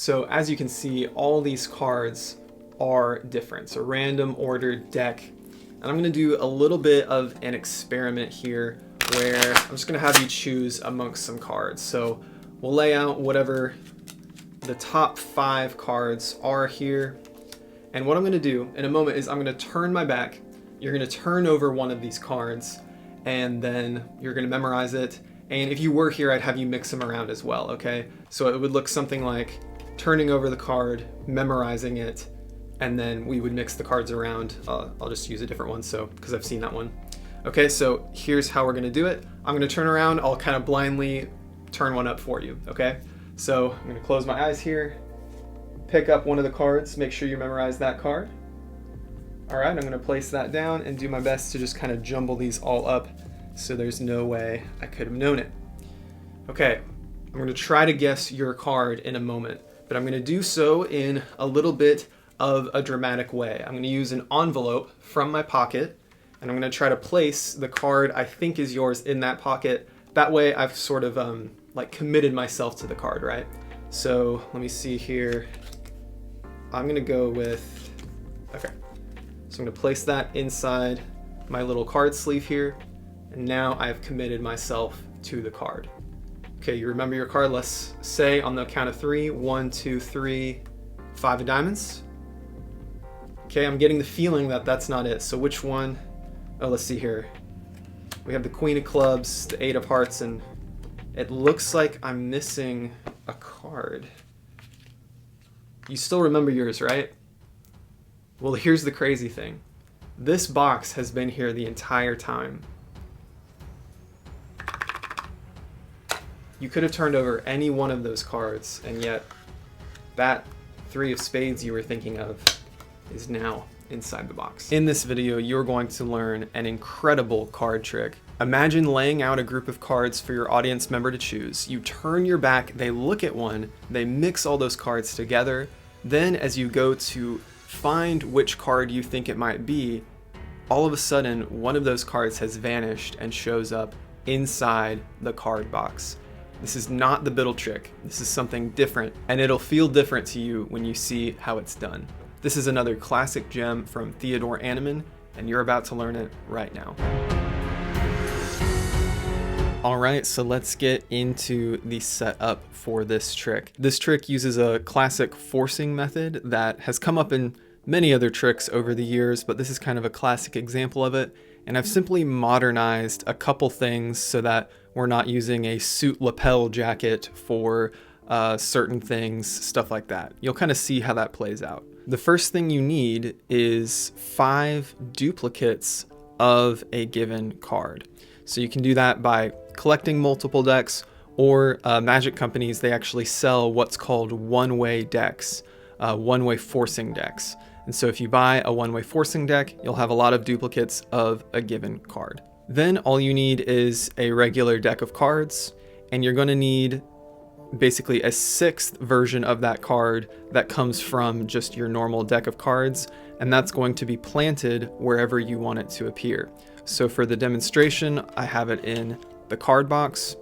So as you can see, all these cards are different. So random ordered deck. And I'm gonna do a little bit of an experiment here where I'm just gonna have you choose amongst some cards. So we'll lay out whatever the top 5 cards are here. And what I'm gonna do in a moment is I'm gonna turn my back. You're gonna turn over one of these cards and then you're gonna memorize it. And if you were here, I'd have you mix them around as well, okay? So it would look something like turning over the card, memorizing it, and then we would mix the cards around. I'll just use a different one, so because I've seen that one. Okay, so here's how we're gonna do it. I'm gonna turn around, I'll kind of blindly turn one up for you, okay? So I'm gonna close my eyes here, pick up one of the cards, make sure you memorize that card. All right, I'm gonna place that down and do my best to just kind of jumble these all up so there's no way I could have known it. Okay, I'm gonna try to guess your card in a moment, but I'm gonna do so in a little bit of a dramatic way. I'm gonna use an envelope from my pocket, and I'm gonna try to place the card I think is yours in that pocket. That way I've sort of like committed myself to the card, right? So let me see here. I'm gonna go with, okay. So I'm gonna place that inside my little card sleeve here. And now I've committed myself to the card. Okay, you remember your card. Let's say on the count of 3, 1, 2, 3, 5 of diamonds. Okay, I'm getting the feeling that that's not it. So which one? Oh, let's see here. We have the Queen of Clubs, the 8 of Hearts, and it looks like I'm missing a card. You still remember yours, right? Well, here's the crazy thing. This box has been here the entire time. You could have turned over any one of those cards, and yet that 3 of spades you were thinking of is now inside the box. In this video, you're going to learn an incredible card trick. Imagine laying out a group of cards for your audience member to choose. You turn your back, they look at one, they mix all those cards together. Then as you go to find which card you think it might be, all of a sudden one of those cards has vanished and shows up inside the card box. This is not the Biddle trick. This is something different, and it'll feel different to you when you see how it's done. This is another classic gem from Theodore Annemann, and you're about to learn it right now. All right, so let's get into the setup for this trick. This trick uses a classic forcing method that has come up in many other tricks over the years, but this is kind of a classic example of it. And I've simply modernized a couple things so that we're not using a suit lapel jacket for certain things, stuff like that. You'll kind of see how that plays out. The first thing you need is 5 duplicates of a given card. So you can do that by collecting multiple decks, or magic companies, they actually sell what's called one-way decks, one-way forcing decks. And so if you buy a one-way forcing deck, you'll have a lot of duplicates of a given card. Then all you need is a regular deck of cards, and you're going to need basically a 6th version of that card that comes from just your normal deck of cards, and that's going to be planted wherever you want it to appear. So for the demonstration, I have it in the card box,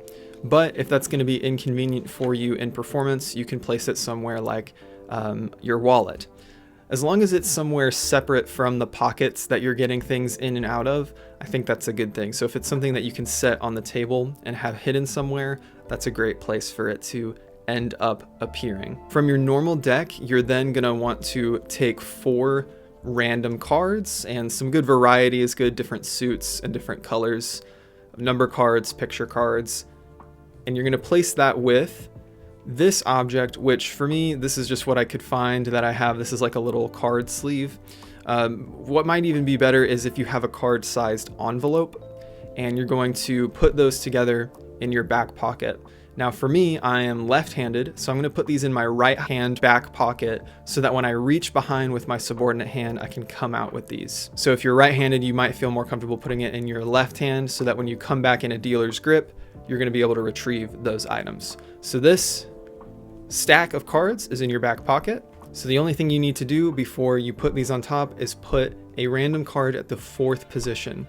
but if that's going to be inconvenient for you in performance, you can place it somewhere like your wallet. As long as it's somewhere separate from the pockets that you're getting things in and out of, I think that's a good thing. So if it's something that you can set on the table and have hidden somewhere, that's a great place for it to end up appearing. From your normal deck, you're then going to want to take 4 random cards, and some good variety is good, different suits and different colors of number cards, picture cards, and you're going to place that with this object, which for me, this is just what I could find that I have. This is like a little card sleeve. What might even be better is if you have a card-sized envelope, and you're going to put those together in your back pocket. Now for me, I am left-handed, so I'm going to put these in my right hand back pocket so that when I reach behind with my subordinate hand, I can come out with these. So if you're right-handed, you might feel more comfortable putting it in your left hand so that when you come back in a dealer's grip, you're going to be able to retrieve those items. So this stack of cards is in your back pocket. So the only thing you need to do before you put these on top is put a random card at the 4th position.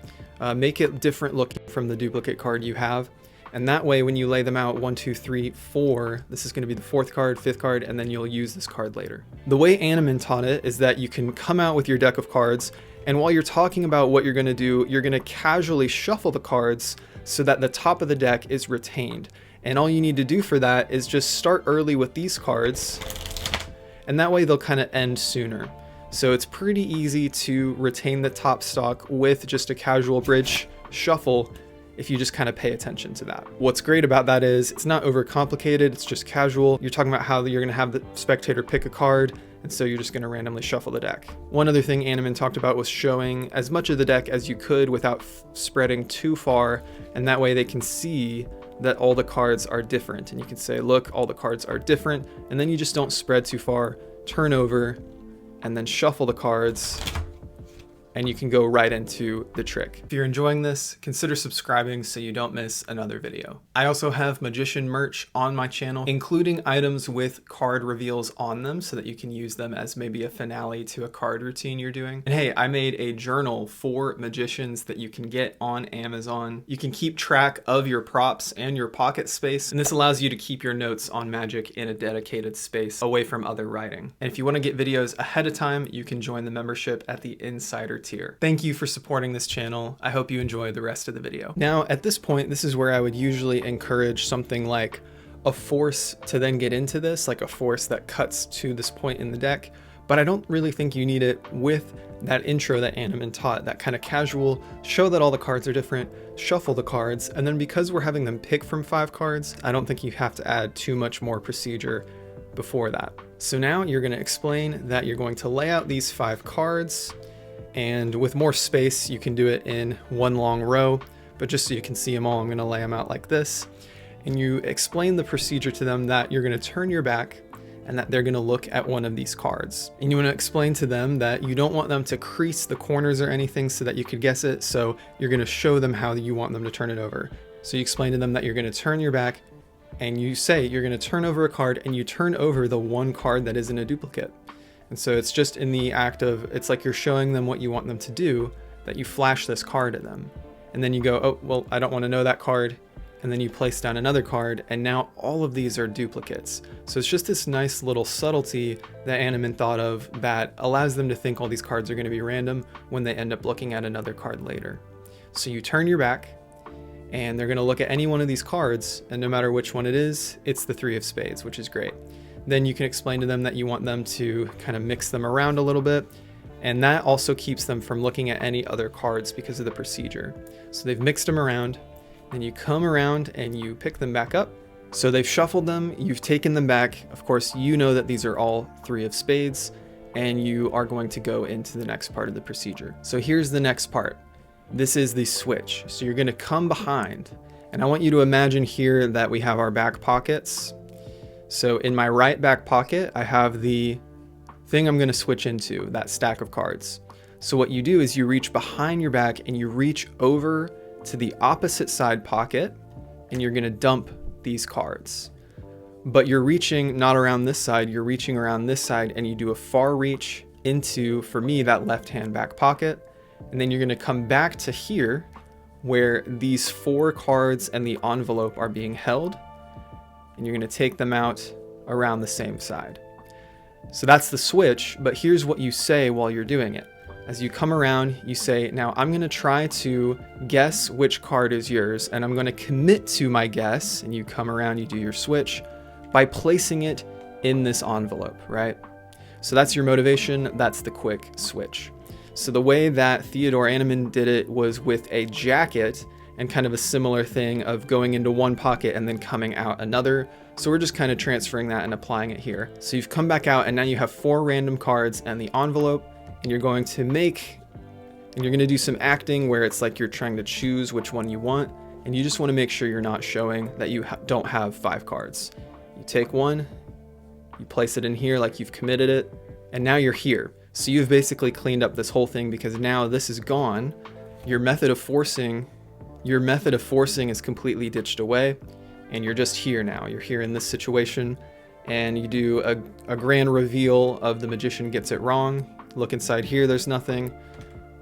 Make it different looking from the duplicate card you have. And that way, when you lay them out 1, 2, 3, 4, this is going to be the 4th card, 5th card, and then you'll use this card later. The way Annemann taught it is that you can come out with your deck of cards, and while you're talking about what you're going to do, you're going to casually shuffle the cards so that the top of the deck is retained. And all you need to do for that is just start early with these cards, and that way they'll kind of end sooner. So it's pretty easy to retain the top stock with just a casual bridge shuffle if you just kind of pay attention to that. What's great about that is it's not overcomplicated, it's just casual. You're talking about how you're going to have the spectator pick a card, and so you're just going to randomly shuffle the deck. One other thing Annemann talked about was showing as much of the deck as you could without spreading too far, and that way they can see that all the cards are different. And you can say, look, all the cards are different, and then you just don't spread too far, turn over, and then shuffle the cards, and you can go right into the trick. If you're enjoying this, consider subscribing so you don't miss another video. I also have magician merch on my channel, including items with card reveals on them so that you can use them as maybe a finale to a card routine you're doing. And hey, I made a journal for magicians that you can get on Amazon. You can keep track of your props and your pocket space, and this allows you to keep your notes on magic in a dedicated space away from other writing. And if you want to get videos ahead of time, you can join the membership at the Insider tier. Thank you for supporting this channel. I hope you enjoy the rest of the video. Now, at this point, this is where I would usually encourage something like a force to then get into this, like a force that cuts to this point in the deck, but I don't really think you need it with that intro that Annemann taught, that kind of casual, show that all the cards are different, shuffle the cards, and then because we're having them pick from 5 cards, I don't think you have to add too much more procedure before that. So now you're going to explain that you're going to lay out these 5 cards, and with more space you can do it in one long row, but just so you can see them all, I'm going to lay them out like this. And you explain the procedure to them that you're going to turn your back and that they're going to look at one of these cards. And you want to explain to them that you don't want them to crease the corners or anything so that you could guess it, so you're going to show them how you want them to turn it over. So you explain to them that you're going to turn your back, and you say you're going to turn over a card, and you turn over the one card that isn't a duplicate. And so it's just in the act of, it's like you're showing them what you want them to do, that you flash this card at them. And then you go, oh, well, I don't want to know that card. And then you place down another card, and now all of these are duplicates. So it's just this nice little subtlety that Annemann thought of that allows them to think all these cards are going to be random when they end up looking at another card later. So you turn your back, and they're going to look at any one of these cards, and no matter which one it is, it's the 3 of spades, which is great. Then you can explain to them that you want them to kind of mix them around a little bit, and that also keeps them from looking at any other cards because of the procedure. So they've mixed them around, then you come around and you pick them back up. So they've shuffled them, you've taken them back. Of course, you know that these are all 3 of spades, and you are going to go into the next part of the procedure. So here's the next part. This is the switch. So you're going to come behind, and I want you to imagine here that we have our back pockets. So in my right back pocket, I have the thing I'm going to switch into, that stack of cards. So what you do is you reach behind your back and you reach over to the opposite side pocket, and you're going to dump these cards. But you're reaching not around this side, you're reaching around this side, and you do a far reach into, for me, that left-hand back pocket. And then you're going to come back to here where these 4 cards and the envelope are being held, and you're going to take them out around the same side. So that's the switch, but here's what you say while you're doing it. As you come around, you say, now I'm going to try to guess which card is yours, and I'm going to commit to my guess, and you come around, you do your switch, by placing it in this envelope, right? So that's your motivation, that's the quick switch. So the way that Theodore Annemann did it was with a jacket, and kind of a similar thing of going into one pocket and then coming out another. So we're just kind of transferring that and applying it here. So you've come back out, and now you have 4 random cards and the envelope, and you're going to do some acting where it's like you're trying to choose which one you want, and you just want to make sure you're not showing that you don't have 5 cards. You take one, you place it in here like you've committed it, and now you're here. So you've basically cleaned up this whole thing because now this is gone. Your method of forcing is completely ditched away, and you're just here now. You're here in this situation, and you do a grand reveal of the magician gets it wrong. Look inside here, there's nothing.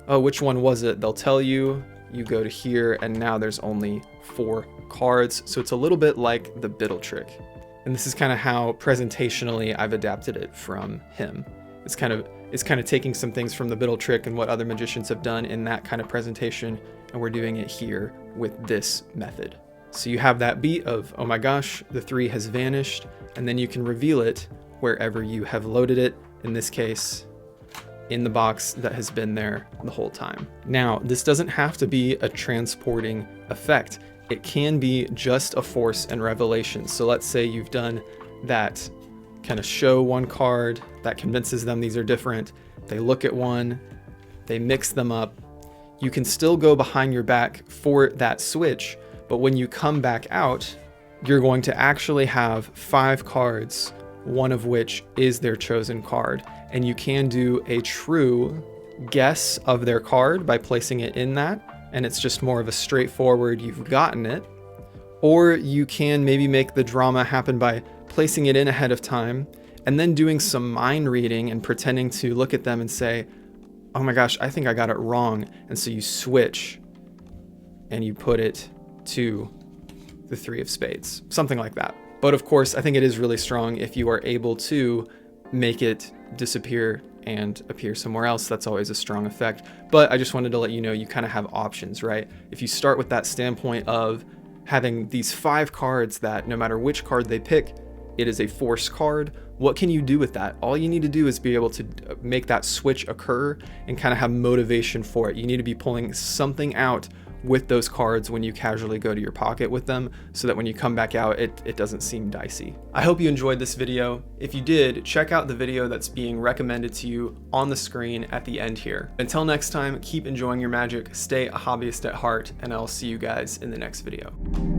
Oh, which one was it? They'll tell you. You go to here, and now there's only 4 cards, so it's a little bit like the Biddle trick. And this is kind of how presentationally I've adapted it from him. It's kind of taking some things from the Biddle trick and what other magicians have done in that kind of presentation, and we're doing it here with this method. So you have that beat of, oh my gosh, the 3 has vanished, and then you can reveal it wherever you have loaded it, in this case, in the box that has been there the whole time. Now, this doesn't have to be a transporting effect. It can be just a force and revelation. So let's say you've done that kind of show one card that convinces them these are different. They look at one, they mix them up. You can still go behind your back for that switch, but when you come back out, you're going to actually have 5 cards, one of which is their chosen card. And you can do a true guess of their card by placing it in that, and it's just more of a straightforward, you've gotten it. Or you can maybe make the drama happen by placing it in ahead of time, and then doing some mind reading and pretending to look at them and say, oh my gosh, I think I got it wrong. And so you switch and you put it to the 3 of spades, something like that. But of course, I think it is really strong if you are able to make it disappear and appear somewhere else. That's always a strong effect. But I just wanted to let you know you kind of have options, right? If you start with that standpoint of having these 5 cards that no matter which card they pick, it is a force card, what can you do with that? All you need to do is be able to make that switch occur and kind of have motivation for it. You need to be pulling something out with those cards when you casually go to your pocket with them, so that when you come back out, it doesn't seem dicey. I hope you enjoyed this video. If you did, check out the video that's being recommended to you on the screen at the end here. Until next time, keep enjoying your magic, stay a hobbyist at heart, and I'll see you guys in the next video.